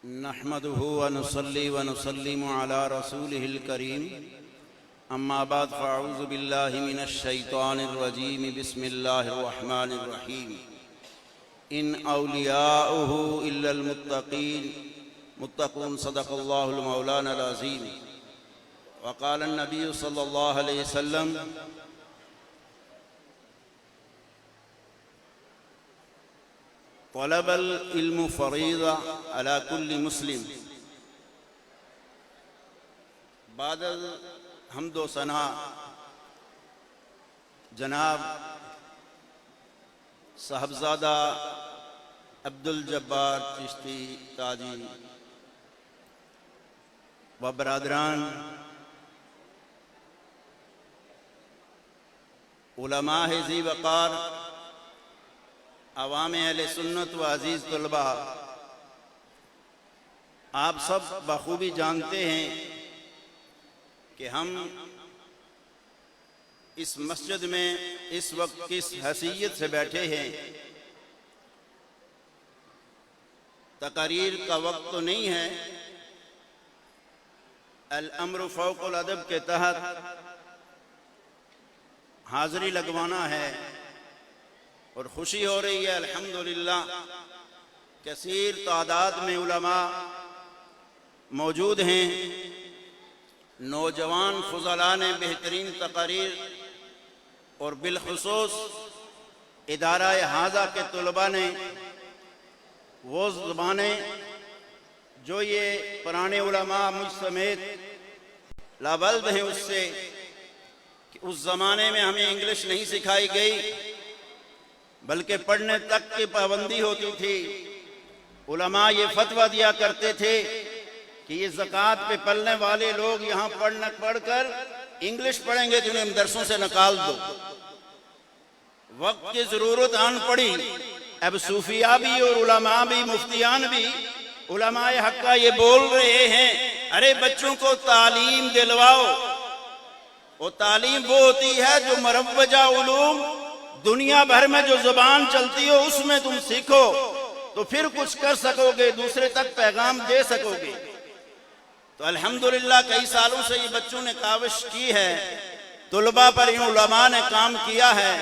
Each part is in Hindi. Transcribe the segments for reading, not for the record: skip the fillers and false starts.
नहमदुहु व नुसल्ली व नुसल्लिमु अला रसूलिहिल करीम अम्मा बाद फ़अऊज़ु बिल्लाहि मिनश शैतानिर रजीम बिस्मिल्लाहिर रहमानिर रहीम इन औलियाउहु इल्लल मुत्तक़ून सदक़ल्लाहुल मौलानाल अज़ीम व क़ाला नबी सल्लल्लाहु अलैहि वसल्लम तलबल इल्म फ़रीज़ा अला कुल्लि मुस्लिम। बादल हम्दो सना जनाब साहबजादा अब्दुल जब्बार चिश्ती काजी व बरादरान उलमा ज़ी वक़ार अवाम अहले सुन्नत व अज़ीज़ तलबा, आप सब बखूबी जानते हैं कि हम इस मस्जिद में इस वक्त किस हैसियत से बैठे हैं। तकरीर का वक्त तो नहीं है, अल अम्र फ़ौक़ुल अदब के तहत हाज़री लगवाना है और खुशी हो रही है अल्हम्दुलिल्लाह। कसीर तादाद में उलमा मौजूद हैं। नौजवान फुज़ला ने बेहतरीन तकरीर और बिलखुसूस इदारा हाजा के तलबा ने वो ज़बाने जो ये पुराने उलमा मुझ समेत लाबल्द हैं उससे, कि उस ज़माने में हमें इंग्लिश नहीं सिखाई गई बल्कि पढ़ने तक की पाबंदी होती थी। उलमा ये फतवा दिया करते थे कि ये ज़कात पे पलने वाले लोग यहाँ पढ़कर इंग्लिश पढ़ेंगे तो उन्हें मदरसों से निकाल दो। वक्त की ज़रूरत आन पड़ी, अब सूफिया भी और उलमा भी मुफ्तियान भी उलमाए हक़ का ये बोल रहे हैं, अरे बच्चों को तालीम दिलवाओ। वो तालीम वो होती है जो मरवजा उलूम दुनिया भर में जो जुबान चलती हो उसमें तुम सीखो तो फिर कुछ कर सकोगे, दूसरे तक पैगाम दे सकोगे। तो अल्हम्दुलिल्लाह कई सालों से ये बच्चों ने काविश की है, तुलबा पर इन उलमा ने काम किया है।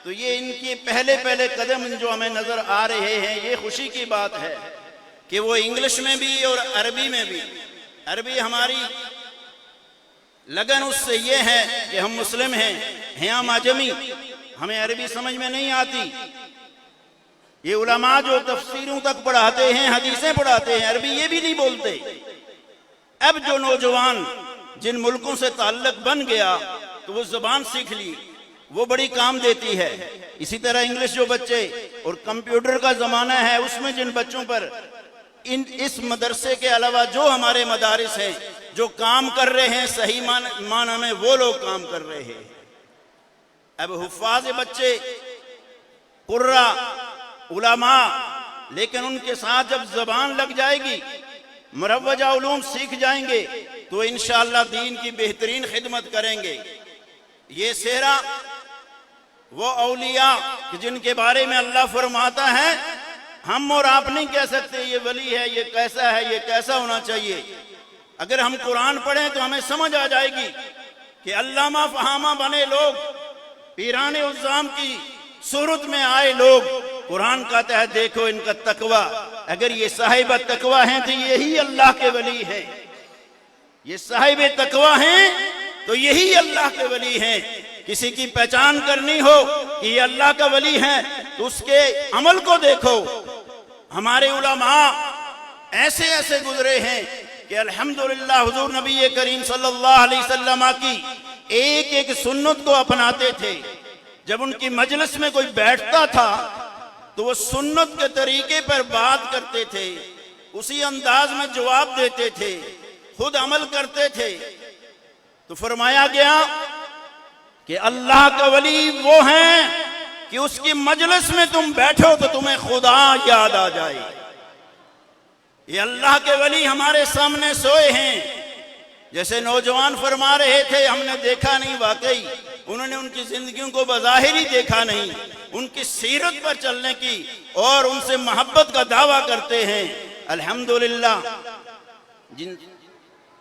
तो ये इनके पहले पहले कदम जो हमें नजर आ रहे हैं, ये खुशी की बात है कि वो इंग्लिश में भी और अरबी में भी। अरबी हमारी लगन उससे ये है कि हम मुस्लिम हैं हम आजमी, हमें अरबी समझ में नहीं आती। ये उलमा जो तफसीरों तक पढ़ाते हैं, हदीसें पढ़ाते हैं, अरबी ये भी नहीं बोलते। अब जो नौजवान जिन मुल्कों से ताल्लुक बन गया तो वो जुबान सीख ली, वो बड़ी काम देती है। इसी तरह इंग्लिश जो बच्चे और कंप्यूटर का जमाना है उसमें जिन बच्चों पर इस मदरसे के अलावा जो हमारे मदारिस हैं जो काम कर रहे हैं, सही माना में वो लोग काम कर रहे हैं। अब हुफ़ाज़ बच्चे कुर्रा उलमा, लेकिन उनके साथ जब ज़बान लग जाएगी, मुरव्वजा उलूम सीख जाएंगे तो इंशाअल्लाह दीन की बेहतरीन खिदमत करेंगे। ये सेहरा वो औलिया जिनके बारे में अल्लाह फरमाता है हम और आप नहीं कह सकते ये वली है, ये कैसा है, ये कैसा होना चाहिए। अगर हम कुरान पढ़ें तो हमें समझ आ जाएगी कि अल्लामा फहामा बने लोग, पीराने उज़्ज़ाम की सूरत में आए लोग, कुरान कहता है देखो इनका तकवा, अगर ये साहिब तकवा हैं तो यही अल्लाह के वली हैं। ये साहिब तकवा हैं तो यही अल्लाह के वली हैं। किसी की पहचान करनी हो कि ये अल्लाह का वली है तो उसके अमल को देखो। हमारे उलमा ऐसे ऐसे गुजरे हैं कि अल्हम्दुलिल्लाह हुजूर नबी करीम सल्लल्लाहु अलैहि वसल्लम की एक एक सुन्नत को अपनाते थे। जब उनकी मजलिस में कोई बैठता था तो वो सुन्नत के तरीके पर बात करते थे, उसी अंदाज में जवाब देते थे, खुद अमल करते थे। तो फरमाया गया कि अल्लाह का वली वो है कि उसकी मजलिस में तुम बैठो तो तुम्हें खुदा याद आ जाए। ये अल्लाह के वली हमारे सामने सोए हैं। जैसे नौजवान फरमा रहे थे, हमने देखा नहीं, वाकई उन्होंने उनकी जिंदगियों को बज़ाहिर ही देखा नहीं, उनकी सीरत पर चलने की और उनसे मोहब्बत का दावा करते हैं। अल्हम्दुलिल्लाह जिन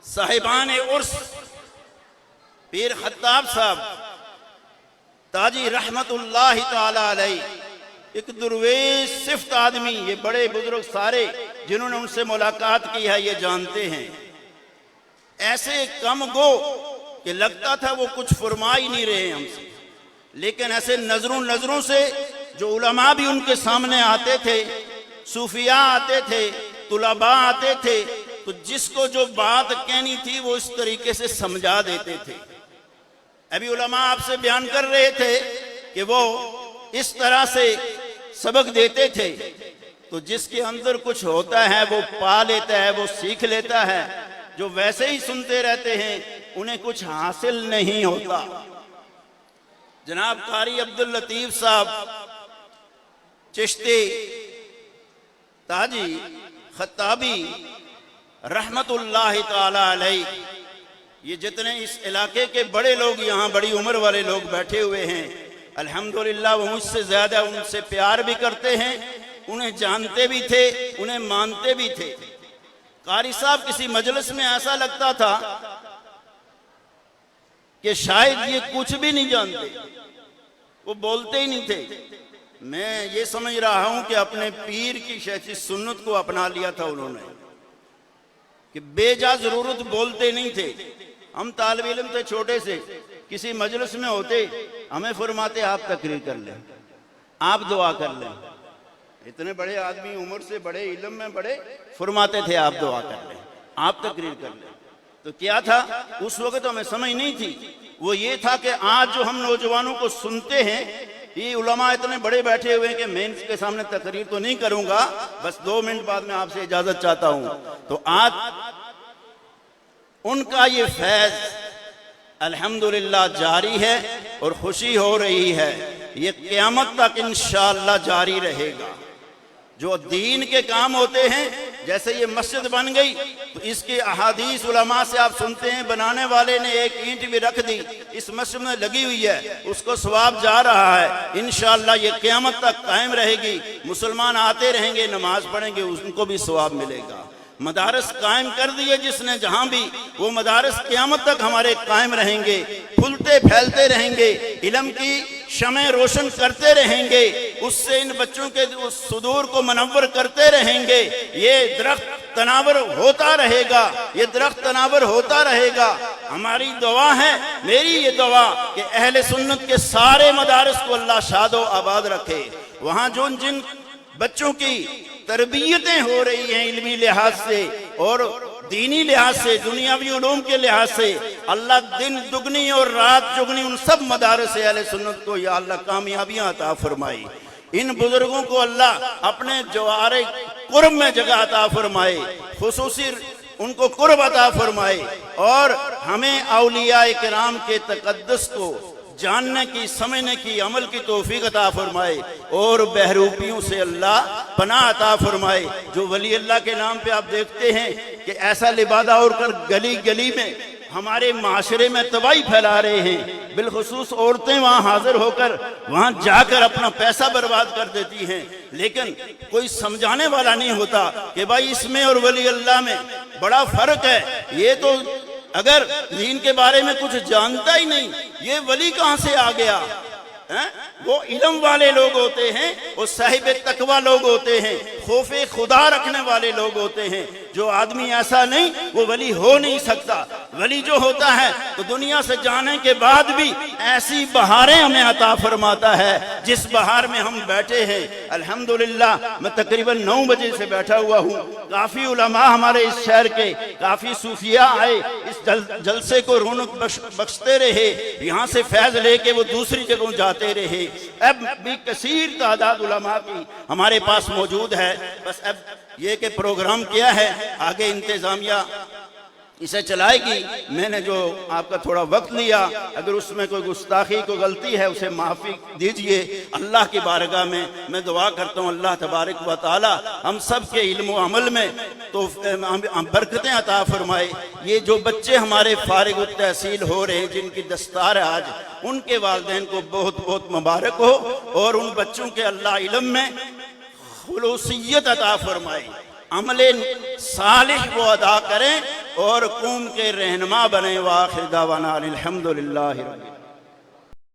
साहिबान उर्स पीर खत्ताब साहब ताजी रहमतुल्लाह ताला अलैह, एक दुर्वेश सिफ्त आदमी, ये बड़े बुजुर्ग सारे जिन्होंने उनसे मुलाकात की है ये जानते हैं, ऐसे कम गो कि लगता था वो कुछ फरमा ही नहीं रहे हमसे, लेकिन ऐसे नजरों से जो उलमा भी उनके सामने आते थे, सूफिया आते थे, तुलबा आते थे, तो जिसको जो बात कहनी थी वो इस तरीके से समझा देते थे। अभी उलमा आपसे बयान कर रहे थे कि वो इस तरह से सबक देते थे, तो जिसके अंदर कुछ होता है वो पा लेता है, वो सीख लेता है। जो वैसे ही सुनते रहते हैं उन्हें कुछ हासिल नहीं होता। जनाब कारी अब्दुल लतीफ साहब चिश्ती ताजी खत्ताबी रहमतुल्लाह ताला अलैह, ये जितने इस इलाके के बड़े लोग यहाँ बड़ी उम्र वाले लोग बैठे हुए हैं, अल्हम्दुलिल्लाह वो मुझसे ज्यादा उनसे प्यार भी करते हैं, उन्हें जानते भी थे, उन्हें मानते भी थे। कारी साहब किसी मजलिस में ऐसा लगता था कि शायद ये कुछ भी नहीं जानते, वो बोलते ही नहीं थे। मैं ये समझ रहा हूं कि अपने पीर की शैखी सुन्नत को अपना लिया था उन्होंने, कि बेजा जरूरत बोलते नहीं थे। हम तालिब इल्म थे छोटे से, किसी मजलिस में होते हमें फरमाते आप तकरीर कर लें, आप दुआ कर लें। इतने बड़े आदमी उम्र से बड़े, इल्म में बड़े, फरमाते थे आप दुआ कर लें, आप तकरीर कर लें। तो क्या था उस वक्त हमें समझ नहीं थी, वो ये था कि आज जो हम नौजवानों को सुनते हैं, ये उलमा इतने बड़े बैठे हुए हैं कि मैं इनके सामने तकरीर तो नहीं करूंगा, बस 2 मिनट बाद में आपसे इजाजत चाहता हूं। तो आज उनका ये फैज अल्हम्दुलिल्लाह जारी है और खुशी हो रही है, ये क़यामत तक इंशाअल्लाह जारी रहेगा। जो दीन के काम होते हैं, जैसे ये मस्जिद बन गई तो इसकी अहादीस उलमा से आप सुनते हैं, बनाने वाले ने एक ईंट भी रख दी, इस मस्जिद में लगी हुई है, उसको सवाब जा रहा है। इंशाअल्लाह ये क़यामत तक कायम रहेगी, मुसलमान आते रहेंगे, नमाज पढ़ेंगे, उनको भी सवाब मिलेगा। मदारस कायम कर दिए जिसने जहां भी, वो मदारस क़यामत तक हमारे कायम रहेंगे, फूलते फैलते रहेंगे, इल्म की शमें रोशन करते रहेंगे, उससे इन बच्चों के उस सुदूर को मनव्वर करते रहेंगे। ये दरख्त तनावर होता रहेगा, ये दरख्त तनावर होता रहेगा। हमारी दुआ है, मेरी ये दुआ कि अहले सुन्नत के सारे मदारस को अल्लाह शादो आबाद रखे। वहाँ जो जिन बच्चों की तरबियतें हो रही हैं इल्मी लिहाज से और दीनी लिहाज से, दुनियावी उलूम के लिहाज से, अल्लाह दिन दुगनी और रात चुगनी उन सब मदारस अहले सुन्नत को या अल्लाह कामयाबियां अता फरमाई। इन बुजुर्गों को अल्लाह अपने जवारे कुर्ब में जगह अता फरमाए, खुसूसी उनको कुर्ब अता फरमाए, और हमें औलिया किराम के तकद्दुस को जानने की, समझने की, अमल की तौफीक अता फरमाए, और बहरूपियों से अल्लाह पनाह अता फरमाए। जो वली अल्लाह के नाम पे आप देखते हैं कि ऐसा लिबादा और कर गली गली में हमारे माशरे में तबाही फैला रहे हैं, बिलखुसूस औरतें वहाँ हाजिर होकर वहाँ जाकर अपना पैसा बर्बाद कर देती हैं, लेकिन कोई समझाने वाला नहीं होता कि भाई इसमें और वली अल्लाह में बड़ा फर्क है। ये तो अगर दीन के बारे में कुछ जानता ही नहीं, ये वली कहां से आ गया है? वो इल्म वाले लोग होते हैं, वो साहिब तकवा लोग होते हैं, खौफे खुदा रखने वाले लोग होते हैं। जो आदमी ऐसा नहीं, वो वली हो नहीं सकता। वली जो होता है तो दुनिया से जाने के बाद भी ऐसी बहारें हमें अता फरमाता है जिस बहार में हम बैठे हैं। अल्हम्दुलिल्लाह मैं तकरीबन 9 बजे से बैठा हुआ हूँ। काफी उलमा हमारे इस शहर के, काफी सूफिया आए, इस जलसे को रौनक बख्शते रहे, यहाँ से फैज लेके वो दूसरी जगहों जाते रहे। अब भी कसीर तादाद उलमा की हमारे पास मौजूद है। बस अब ये के प्रोग्राम किया है, आगे इंतजामिया इसे चलाएगी। मैंने जो आपका थोड़ा वक्त लिया, अगर उसमें कोई गुस्ताखी को गलती है उसे माफ़ी दीजिए। अल्लाह की बारगाह में मैं दुआ करता हूँ अल्लाह तबारक व तआला हम सब के इल्म व अमल में तो बरकतें अता फरमाए। ये जो बच्चे हमारे फारिग तहसील हो रहे हैं, जिनकी दस्तार है आज, उनके वालिदैन को बहुत बहुत मुबारक हो, और उन बच्चों के अल्लाह इल्म में खुलूसियत अता फरमाए, अमले सालिह वो अदा करें और कौम के रहनुमा बने। वाखिर दावाना अनिल हम्दुलिल्लाहि रब्बिल